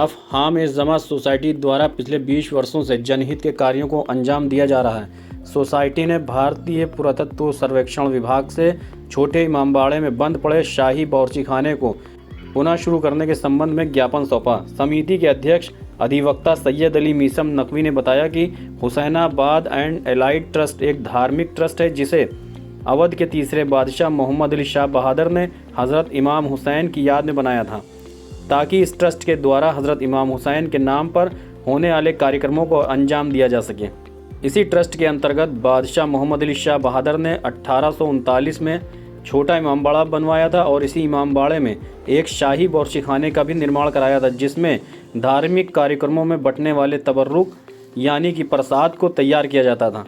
अफहाम ए जमा सोसाइटी द्वारा पिछले 20 वर्षों से जनहित के कार्यों को अंजाम दिया जा रहा है। सोसाइटी ने भारतीय पुरातत्व सर्वेक्षण विभाग से छोटे इमामबाड़े में बंद पड़े शाही बावर्चीखाने को पुनः शुरू करने के संबंध में ज्ञापन सौंपा। समिति के अध्यक्ष अधिवक्ता सैयद अली मीसम नकवी ने बताया कि हुसैनाबाद एंड एलाइड ट्रस्ट एक धार्मिक ट्रस्ट है जिसे अवध के तीसरे बादशाह मोहम्मद अली शाह बहादुर ने हज़रत इमाम हुसैन की याद में बनाया था, ताकि इस ट्रस्ट के द्वारा हज़रत इमाम हुसैन के नाम पर होने वाले कार्यक्रमों को अंजाम दिया जा सके। इसी ट्रस्ट के अंतर्गत बादशाह मोहम्मद अली शाह बहादुर ने 1839 में छोटा इमामबाड़ा बनवाया था और इसी इमामबाड़े में एक शाही बावर्चीखाने का भी निर्माण कराया था, जिसमें धार्मिक कार्यक्रमों में बंटने वाले तबर्रुक यानी कि प्रसाद को तैयार किया जाता था।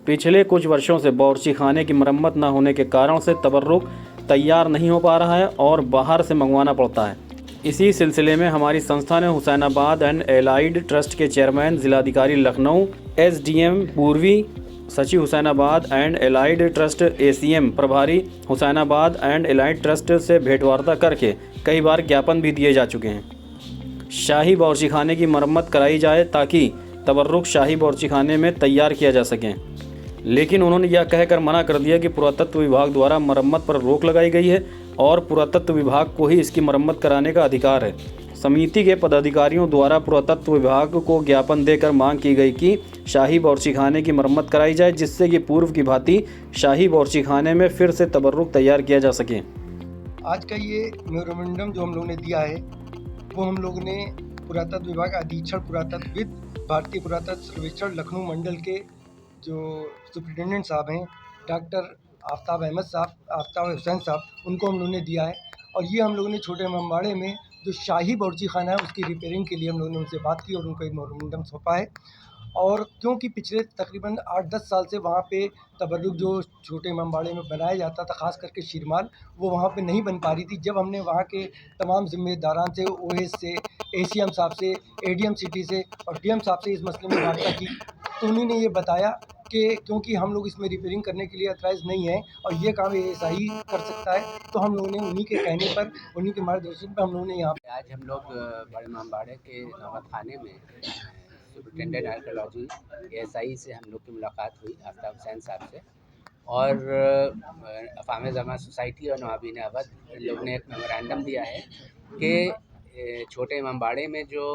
पिछले कुछ वर्षों से बावर्चीखाने की मरम्मत न होने के कारण से तबर्रुक तैयार नहीं हो पा रहा है और बाहर से मंगवाना पड़ता है। इसी सिलसिले में हमारी संस्था ने हुसैनाबाद एंड एलाइड ट्रस्ट के चेयरमैन जिलाधिकारी लखनऊ, एसडीएम पूर्वी, सचिव Husainabad and allied trust, ACM प्रभारी हुसैनाबाद एंड एलाइड ट्रस्ट से भेंटवार्ता करके कई बार ज्ञापन भी दिए जा चुके हैं। शाही बावर्चीखाने की मरम्मत कराई जाए ताकि तबर्रुक शाही बावर्चीखाने में तैयार किया जा सके, लेकिन उन्होंने यह कहकर मना कर दिया कि पुरातत्व विभाग द्वारा मरम्मत पर रोक लगाई गई है और पुरातत्व विभाग को ही इसकी मरम्मत कराने का अधिकार है। समिति के पदाधिकारियों द्वारा पुरातत्व विभाग को ज्ञापन देकर मांग की गई कि शाही बावर्चीखाने की मरम्मत कराई जाए, जिससे कि पूर्व की भांति शाही बावर्चीखाने में फिर से तबर्रुक तैयार किया जा सके। आज का ये मेमोरेंडम जो हम लोगों ने दिया है वो हम लोग ने पुरातत्व विभाग अधीक्षण पुरातत्वविद भारतीय पुरातत्व सर्वेक्षण लखनऊ मंडल के जो सुप्रिटेंडेंट साहब हैं डॉक्टर आफ्ताब अहमद साहब, आफ्ताब हुसैन साहब, उनको हम लोगों ने दिया है। और ये हम लोगों ने छोटे इमामबाड़े में जो शाही बावर्चीखाना है उसकी रिपेयरिंग के लिए हम लोगों ने उनसे बात की और उनको एक मेमोरेंडम सौंपा है। और क्योंकि पिछले तकरीबन 8-10 साल से वहाँ पे तबर्रुक जो छोटे इमामबाड़े में बनाया जाता था, ख़ास करके शीरमाल, वो वहाँ पे नहीं बन पा रही थी। जब हमने वहाँ के तमाम ज़िम्मेदारान से, ओएस से, एसीएम साहब से, एडीएम सिटी से और डीएम साहब से इस मसले में वार्ता की, तो उन्होंने ये बताया कि क्योंकि हम लोग इसमें रिपेयरिंग करने के लिए ऑथराइज़ नहीं हैं और ये काम ऐसा ही कर सकता है, तो हम लोगों ने उन्हीं के कहने पर, उन्हीं के मार्गदर्शन पर हम लोगों ने यहाँ आज हम लोग बड़े इमामबाड़े के नौबत खाने में सुपरिटेंडेंट आर्कियोलॉजी एएसआई से हम लोग की मुलाकात हुई, आफ्ताब हुसैन साहब से, और अफ़ाम जमा सोसाइटी और नवाबीन अवध, इन लोग ने एक मेमोरेंडम दिया है कि छोटे इमामबाड़े में जो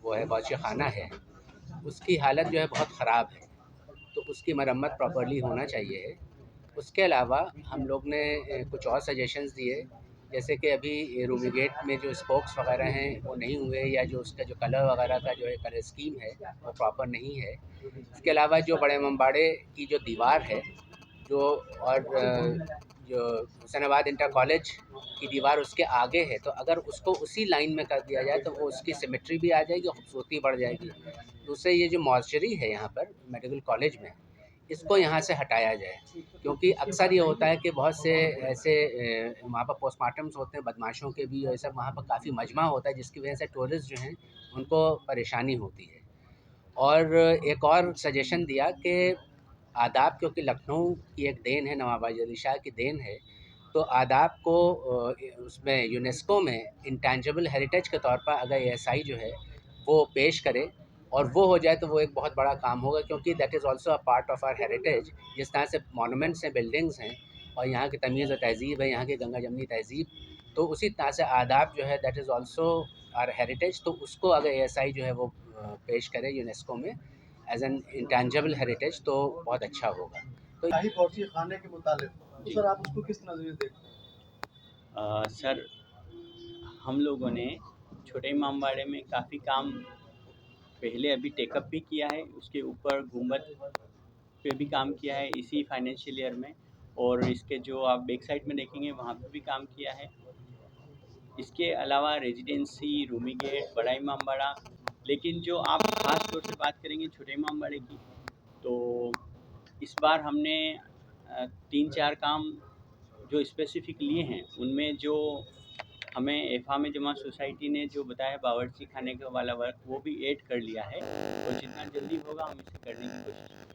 वो है बावर्चीखाना है उसकी हालत जो है बहुत ख़राब है, तो उसकी मरम्मत प्रॉपर्ली होना चाहिए है। उसके अलावा हम लोग ने कुछ और सजेशंस दिए, जैसे कि अभी रूमी गेट में जो स्पोक्स वगैरह हैं वो नहीं हुए, या जो उसका जो कलर वगैरह का जो है कलर स्कीम है वो प्रॉपर नहीं है। इसके अलावा जो बड़े इमामबाड़े की जो दीवार है जो, और जो हुसैनाबाद इंटर कॉलेज की दीवार उसके आगे है, तो अगर उसको उसी लाइन में कर दिया जाए तो वो उसकी सिमेट्री भी आ जाएगी, खूबसूरती बढ़ जाएगी। दूसरे ये जो मॉर्चरी है यहाँ पर मेडिकल कॉलेज में, इसको यहाँ से हटाया जाए, क्योंकि अक्सर ये होता है कि बहुत से ऐसे वहाँ पर पोस्टमार्टम्स होते हैं बदमाशों के भी, और सब वहाँ पर काफ़ी मजमा होता है, जिसकी वजह से टूरिस्ट जो हैं उनको परेशानी होती है। और एक और सजेशन दिया कि आदाब, क्योंकि लखनऊ की एक देन है, नवाब अली शाह की देन है, तो आदाब को उसमें यूनेस्को में इंटेंजिबल हेरिटेज के तौर पर अगर एएसआई जो है वो पेश करे और वो हो जाए तो वो एक बहुत बड़ा काम होगा, क्योंकि that is also a part of our heritage. जिस तरह से मोनूमेंट्स हैं, बिल्डिंग्स हैं और यहाँ की तमीज़ और तहज़ीब है, यहाँ की गंगा जमनी तहज़ीब, तो उसी तरह से आदाब जो है that is also our heritage. तो उसको अगर एएसआई जो है वो पेश करे यूनेस्को में एज एन इंटेंजिबल हेरिटेज तो बहुत अच्छा होगा। तो शाही बावर्चीखाने के मुतालिक तो सर आप उसको किस नज़रिए से देखते हैं? सर, हम लोगों ने छोटे इमामबाड़े में काफ़ी काम पहले अभी टेकअप भी किया है, उसके ऊपर गुंबद पे भी काम किया है इसी फाइनेंशियल ईयर में, और इसके जो आप बैक साइड में देखेंगे वहाँ पे भी काम किया है। इसके अलावा रेजिडेंसी, रूमी गेट, बड़ा इमामबाड़ा, लेकिन जो आप ख़ास तौर से बात करेंगे छोटे इमामबाड़े की, तो इस बार हमने 3-4 काम जो स्पेसिफिक लिए हैं, उनमें जो हमें अफ़ाम जमा सोसाइटी ने जो बताया बावर्ची खाने का वाला वर्क, वो भी ऐड कर लिया है, और जितना जल्दी होगा हम इसे करने की कोशिश करेंगे।